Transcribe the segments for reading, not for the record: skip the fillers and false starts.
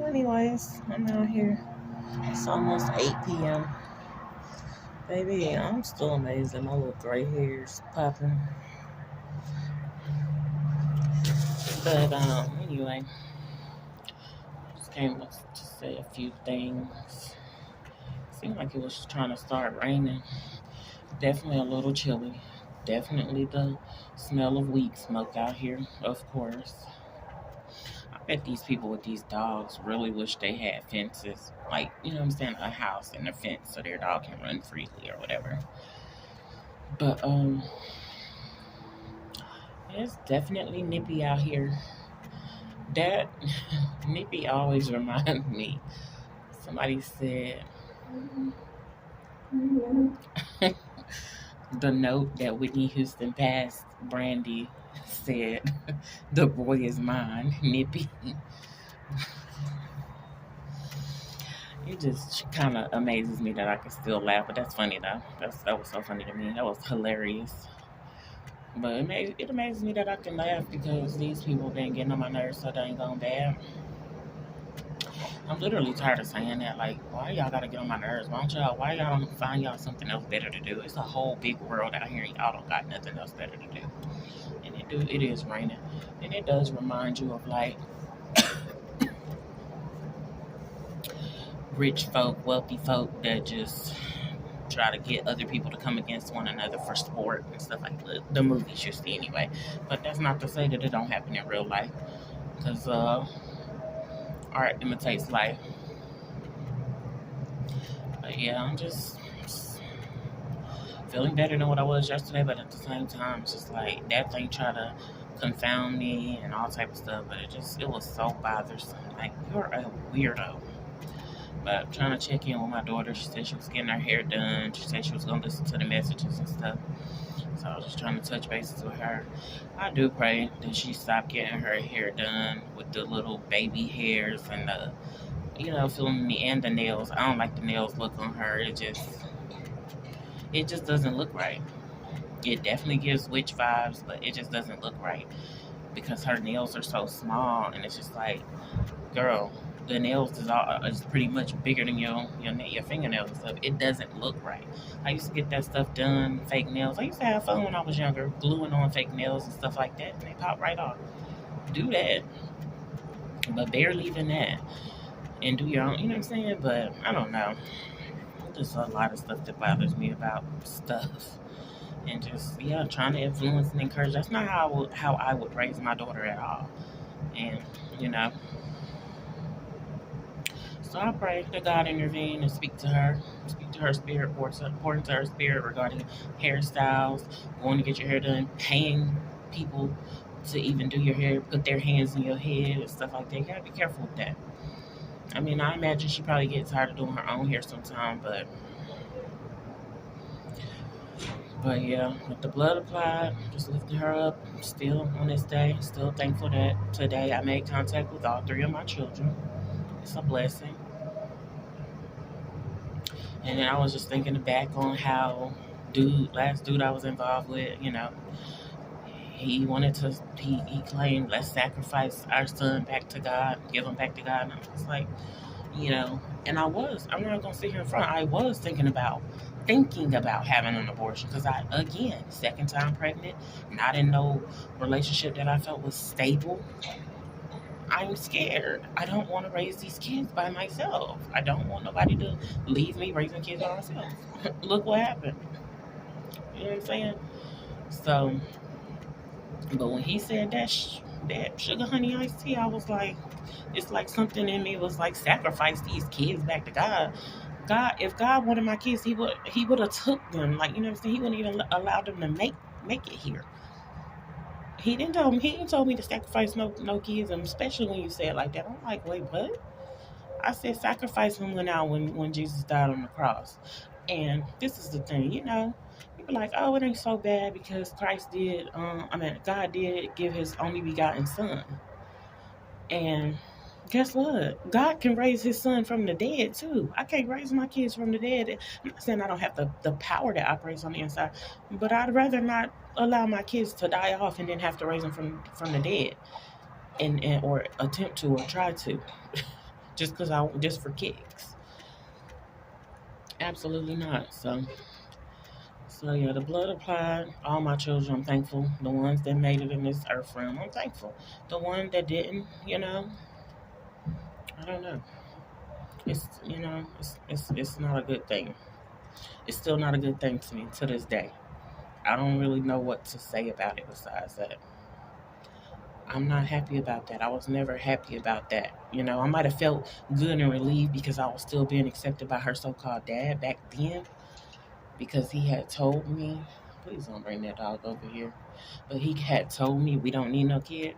anyways, I'm out here. It's almost 8 p.m. Baby, I'm still amazed that my little gray hair's popping. But, anyway, just came to say a few things. Seemed like it was trying to start raining. Definitely a little chilly. Definitely the smell of weed smoke out here, of course. I bet these people with these dogs really wish they had fences. Like, you know what I'm saying? A house and a fence so their dog can run freely or whatever. But, it's definitely nippy out here. That nippy always reminds me. Somebody said the note that Whitney Houston passed Brandy said, "The boy is mine, nippy." It just kind of amazes me that I can still laugh, but that's funny though. That was so funny to me. That was hilarious. But it amazes me that I can laugh because these people been getting on my nerves so dang gone bad. I'm literally tired of saying that. Like, why y'all gotta get on my nerves? Why y'all don't find y'all something else better to do? It's a whole big world out here and y'all don't got nothing else better to do. And it is raining. And it does remind you of like rich folk, wealthy folk that just try to get other people to come against one another for sport and stuff like the movies you see anyway. But that's not to say that it don't happen in real life. Because art imitates life. But yeah, I'm just feeling better than what I was yesterday, but at the same time, it's just like that thing tried to confound me and all type of stuff, but it was so bothersome. Like, you're a weirdo. But I'm trying to check in with my daughter. She said she was getting her hair done. She said she was going to listen to the messages and stuff. So I was just trying to touch bases with her. I do pray that she stop getting her hair done with the little baby hairs and the, filling me and the nails. I don't like the nails look on her. It just doesn't look right. It definitely gives witch vibes, but it just doesn't look right because her nails are so small, and it's just like, girl, the nails is pretty much bigger than your fingernails and stuff. It doesn't look right. I used to get that stuff done, fake nails. I used to have fun when I was younger, gluing on fake nails and stuff like that, and they pop right off. Do that, but barely even that. And do your own, you know what I'm saying? But I don't know. There's a lot of stuff that bothers me about stuff. And just, trying to influence and encourage. That's not how I would raise my daughter at all. And, so I pray that God intervene and speak to her spirit, pour into her spirit regarding hairstyles, going to get your hair done, paying people to even do your hair, put their hands in your head and stuff like that. You gotta be careful with that. I mean, I imagine she probably gets tired of doing her own hair sometime, but yeah, with the blood applied, just lifting her up, still on this day, still thankful that today I made contact with all 3 of my children. It's a blessing. And then I was just thinking back on how last dude I was involved with, he claimed, let's sacrifice our son back to God, give him back to God. And I was like, and I'm not going to sit here in front, I was thinking about having an abortion because again, second time pregnant, not in no relationship that I felt was stable. I'm scared. I don't want to raise these kids by myself. I don't want nobody to leave me raising kids by myself. Look what happened. You know what I'm saying? So, but when he said that sugar honey iced tea, I was like, it's like something in me was like, sacrifice these kids back to God. God, if God wanted my kids, he would have took them. Like, you know what I'm saying? He wouldn't even allow them to make it here. He didn't tell me to sacrifice no kids, and especially when you say it like that. I'm like, wait, what? I said sacrifice them when Jesus died on the cross. And this is the thing, people are like, oh, it ain't so bad because God did give his only begotten son. And guess what? God can raise his son from the dead too. I can't raise my kids from the dead. I'm not saying I don't have the power that operates on the inside, but I'd rather not allow my kids to die off and then have to raise them from the dead, and or attempt to or try to just for kicks. Absolutely not. So yeah, the blood applied. All my children, I'm thankful. The ones that made it in this earth realm, I'm thankful. The one that didn't, I don't know. It's not a good thing. It's still not a good thing to me to this day. I don't really know what to say about it besides that. I'm not happy about that. I was never happy about that. I might have felt good and relieved because I was still being accepted by her so-called dad back then because he had told me, please don't bring that dog over here. But he had told me we don't need no kids.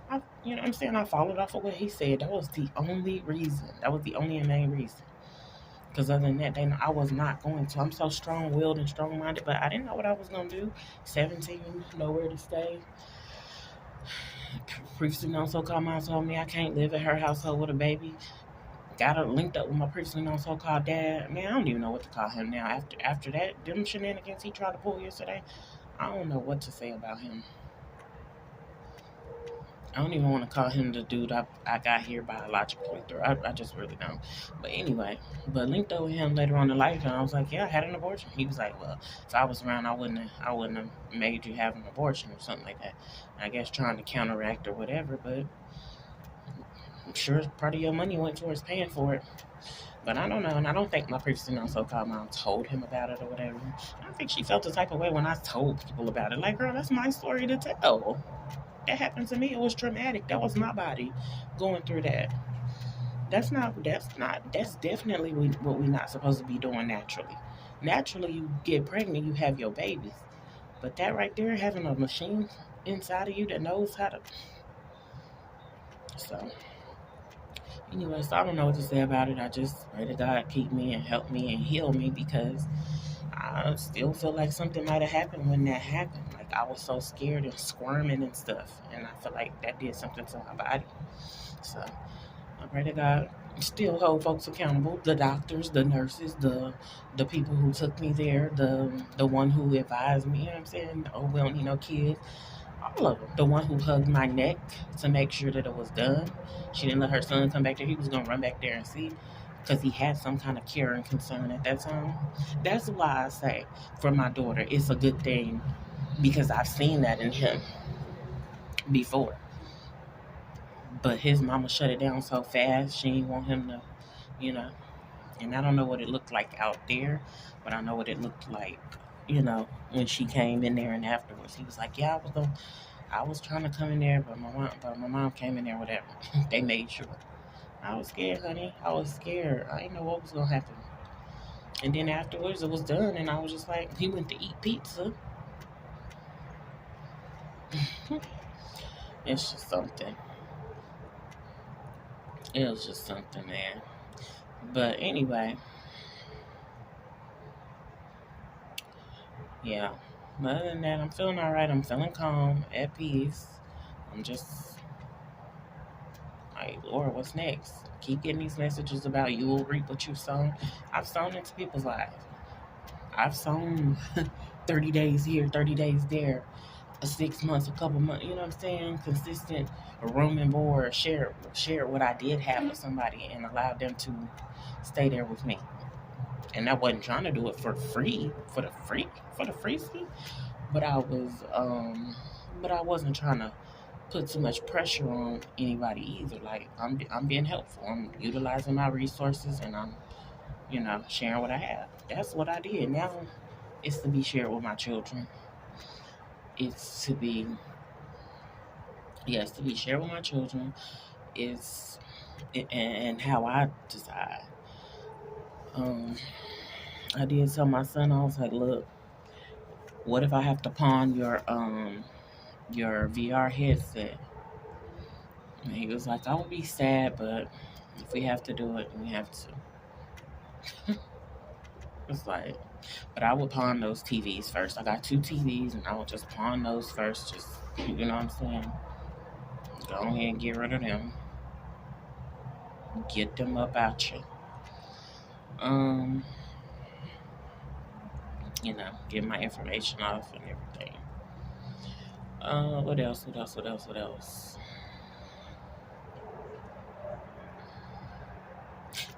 What I'm saying? I followed off of what he said. That was the only reason. That was the only and main reason. Because other than that, I was not going to. I'm so strong-willed and strong-minded, but I didn't know what I was going to do. 17, nowhere to stay. Previously known so-called mom told me I can't live in her household with a baby. Got her linked up with my previously known so-called dad. Man, I don't even know what to call him now. After that, them shenanigans he tried to pull yesterday, I don't know what to say about him. I don't even want to call him the dude I got here biologically through. I just really don't. But anyway, linked up with him later on in life, and I was like, yeah, I had an abortion. He was like, well, if I was around, I wouldn't have made you have an abortion or something like that. I guess trying to counteract or whatever, but I'm sure part of your money went towards paying for it. But I don't know, and I don't think my previously known so-called mom told him about it or whatever. I don't think she felt the type of way when I told people about it. Like, girl, that's my story to tell. That happened to me. It was traumatic. That was my body going through that. That's definitely what we're not supposed to be doing naturally. Naturally, you get pregnant, you have your babies. But that right there, having a machine inside of you that knows how to. So, anyway, I don't know what to say about it. I just pray to God keep me and help me and heal me because I still feel like something might have happened when that happened. Like I was so scared and squirming and stuff, and I feel like that did something to my body. So I pray to God still hold folks accountable. The doctors, the nurses, the people who took me there, the one who advised me. You know what I'm saying? Oh, we don't need no kids. All of them. The one who hugged my neck to make sure that it was done. She didn't let her son come back there. He was gonna run back there and see because he had some kind of care and concern at that time. That's why I say for my daughter, it's a good thing because I've seen that in him before. But his mama shut it down so fast, she didn't want him to, you know. And I don't know what it looked like out there, but I know what it looked like, when she came in there and afterwards. He was like, yeah, I was trying to come in there, but my mom came in there, whatever. They made sure. I was scared, honey. I was scared. I didn't know what was gonna happen. And then afterwards, it was done, and I was just like, he went to eat pizza. It's just something. It was just something, man. But anyway, yeah. But other than that, I'm feeling all right. I'm feeling calm, at peace. I'm just like, Lord, what's next? Keep getting these messages about you will reap what you've sown. I've sown into people's lives. I've sown 30 days here, 30 days there, 6 months, a couple months, you know what I'm saying? Consistent room and board, share what I did have with somebody and allowed them to stay there with me. And I wasn't trying to do it for free, for the free fee. But but I wasn't trying to put too much pressure on anybody either. Like I'm being helpful. I'm utilizing my resources and I'm, sharing what I have. That's what I did. Now it's to be shared with my children. It's to be yes, to be shared with my children. Is and how I decide. Um, I did tell my son, I was like, look, what if I have to pawn your VR headset? And he was like, I would be sad, but if we have to do it, we have to. It's like, but I would pawn those TVs first. I got 2 TVs, and I would just pawn those first. Just, you know what I'm saying? Go ahead and get rid of them. Get them up out you. Um, get my information off and everything. What else? What else?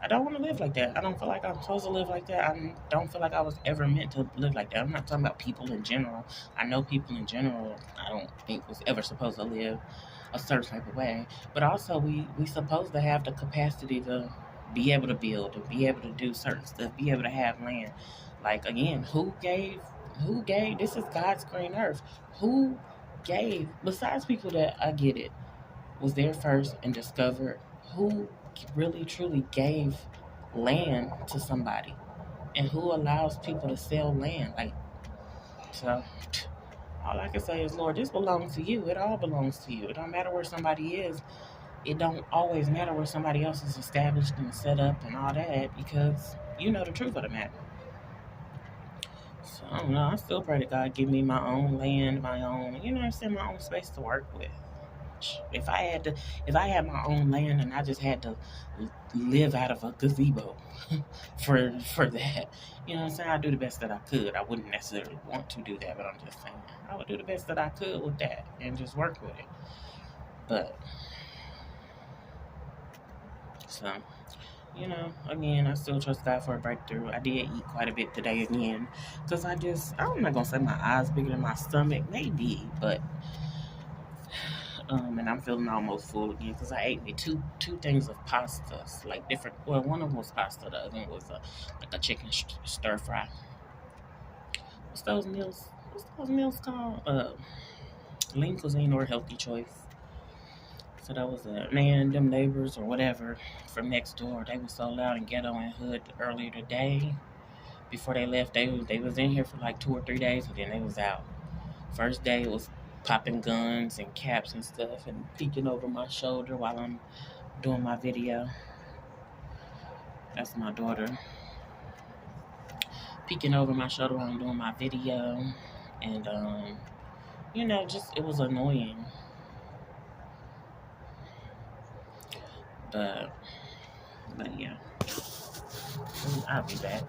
I don't want to live like that. I don't feel like I'm supposed to live like that. I don't feel like I was ever meant to live like that. I'm not talking about people in general. I know people in general, I don't think was ever supposed to live a certain type of way. But also, we supposed to have the capacity to be able to build, to be able to do certain stuff, be able to have land. Like again, who gave? This is God's green earth. Who gave? Besides people that I get it was there first and discovered, who really truly gave land to somebody, and who allows people to sell land. Like, so all I can say is, Lord, this belongs to you. It all belongs to you. It don't matter where somebody is. It don't always matter where somebody else is established and set up and all that, because you know the truth of the matter. So I don't know. I still pray to God give me my own land, my own, you know what I'm saying, my own space to work with. If I had my own land and I just had to live out of a gazebo for that, you know what I'm saying, I'd do the best that I could. I wouldn't necessarily want to do that, but I'm just saying I would do the best that I could with that and just work with it. But so, you know, again, I still trust God for a breakthrough. I did eat quite a bit today again, because I'm not gonna say my eyes bigger than my stomach, maybe, but and I'm feeling almost full again because I ate me two things of pastas, like different. Well, one of them was pasta, the other one was like a chicken stir fry. What's those meals? What's those meals called? Lean cuisine or healthy choice. So that was a man, them neighbors or whatever from next door. They were so loud and ghetto and hood earlier today. Before they left, they was in here for like 2 or 3 days, and then they was out. First day was popping guns and caps and stuff and peeking over my shoulder while I'm doing my video. That's my daughter peeking over my shoulder while I'm doing my video. And you know, just it was annoying. But yeah. I'll be back.